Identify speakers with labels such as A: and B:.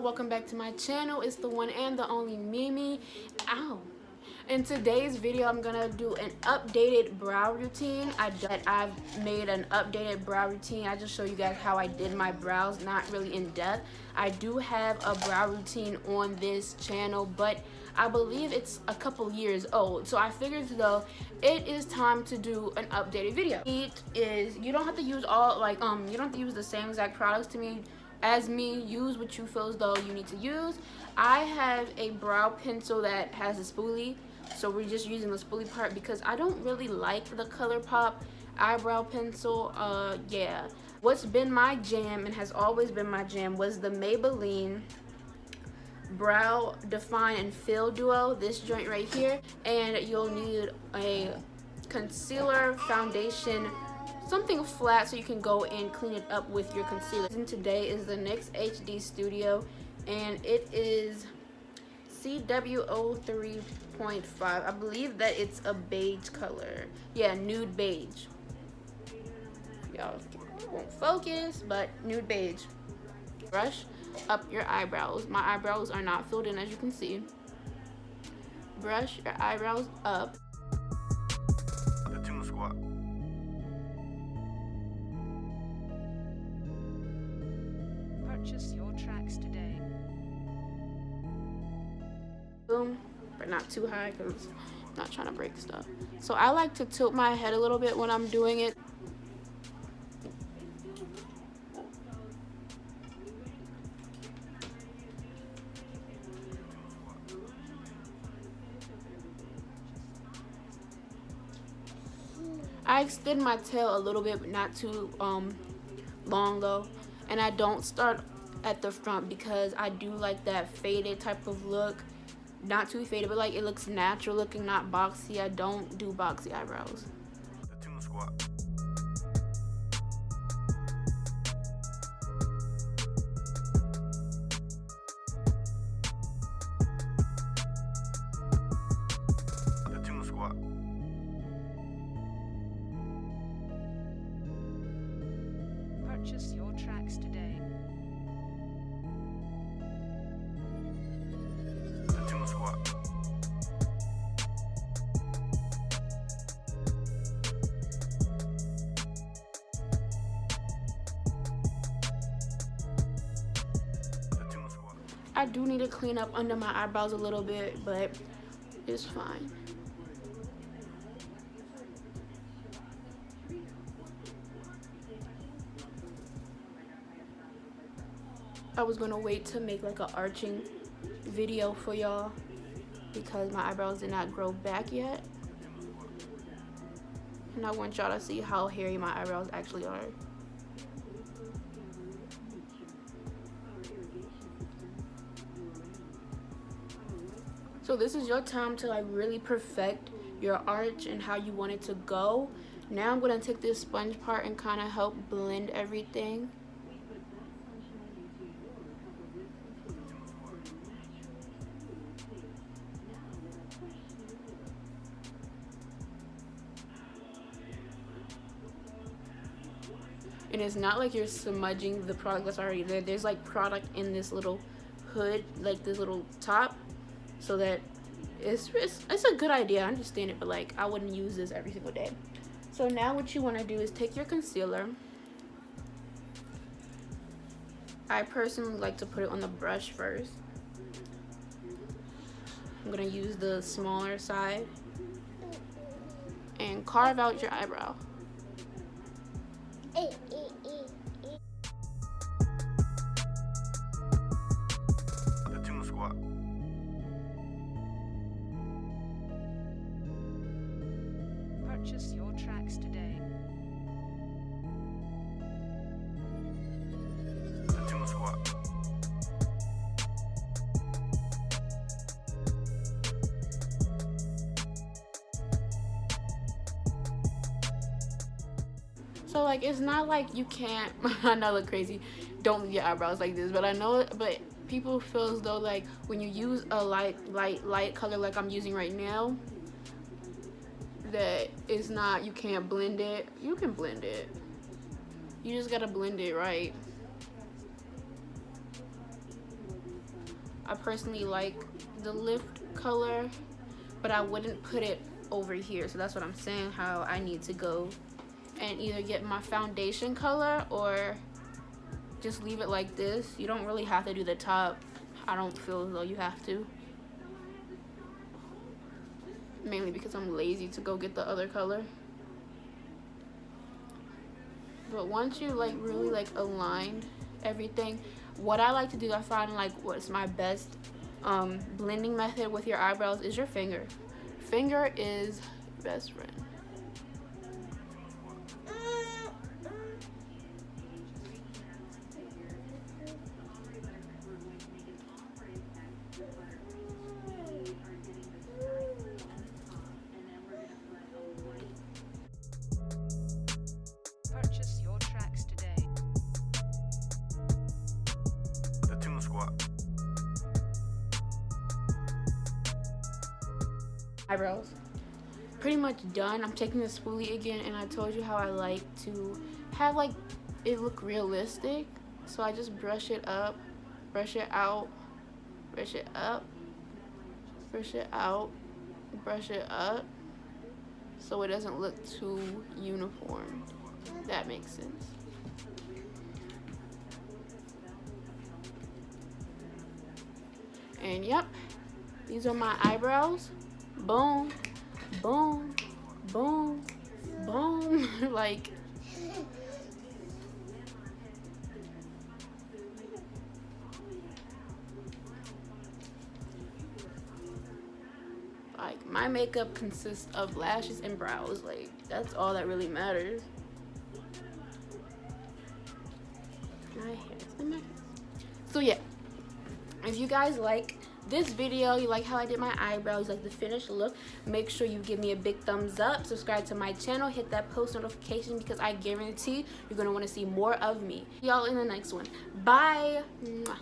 A: welcome back to my channel. It's the one and the only Mimi. Ow. In today's video, I'm gonna do an updated brow routine. I've made an updated brow routine. I just show you guys how I did my brows, not really in depth. I do have a brow routine on this channel, but I believe it's a couple years old. So I figured though, it is time to do an updated video. It is, you don't have to use all, you don't have to use the same exact products as me. Use what you feel as though you need to use. I have a brow pencil that has a spoolie, so we're just using the spoolie part because I don't really like the ColourPop eyebrow pencil. Yeah, what's been my jam and has always been my jam was the Maybelline Brow Define and Fill Duo, this joint right here. And you'll need a concealer, foundation, something flat so you can go and clean it up with your concealer. And today is the NYX HD Studio, and it is CW03.5. I believe that it's a beige color. Yeah, nude beige. Y'all won't focus, but nude beige. Brush up your eyebrows. My eyebrows are not filled in, as you can see. Brush your eyebrows up.
B: Squat.
C: Purchase your tracks today.
A: Boom, but not too high because I'm not trying to break stuff. So I like to tilt my head a little bit when I'm doing it. I extend my tail a little bit, but not too long though. And I don't start at the front because I do like that faded type of look. Not too faded, but like it looks natural looking, not boxy. I don't do boxy eyebrows.
B: Squat. Squat.
C: Purchase your tracks today.
B: Squat.
A: I do need to clean up under my eyebrows a little bit, but it's fine. I was gonna wait to make like an arching video for y'all because my eyebrows did not grow back yet, and I want y'all to see how hairy my eyebrows actually are. So this is your time to like really perfect your arch and how you want it to go. Now I'm gonna take this sponge part and kind of help blend everything. And it's not like you're smudging the product that's already there. There's like product in this little hood, like this little top, so that it's a good idea. I understand it, but like I wouldn't use this every single day. So now what you want to do is take your concealer. I personally like to put it on the brush first. I'm gonna use the smaller side and carve out your eyebrow.
B: Squat.
C: Purchase your tracks today.
B: Squat.
A: So like it's not like you can't I know I look crazy, don't leave your eyebrows like this, but I know, but people feel as though like when you use a light color like I'm using right now, that it's not, you can't blend it. You can blend it, you just gotta blend it right. I personally like the lift color, but I wouldn't put it over here. So that's what I'm saying, how I need to go and either get my foundation color or just leave it like this. You don't really have to do the top. I don't feel as though you have to. Mainly because I'm lazy to go get the other color. But once you like really like aligned everything, what I like to do, I find like what's my best blending method with your eyebrows is your finger. Finger is best friend.
C: Purchase your tracks today.
B: The Tune Squad.
A: Eyebrows pretty much done. I'm taking the spoolie again, and I told you how I like to have like it look realistic, so I just brush it up, brush it out, brush it up, brush it out, brush it up, so it doesn't look too uniform. If that makes sense. And yep, these are my eyebrows. Boom, boom, boom, boom. Like, my makeup consists of lashes and brows. Like, that's all that really matters. My hair. So yeah, if you guys like this video, you like how I did my eyebrows, like the finished look, make sure you give me a big thumbs up, subscribe to my channel, hit that post notification, because I guarantee you're gonna want to see more of me. Y'all in the next one. Bye. Mwah.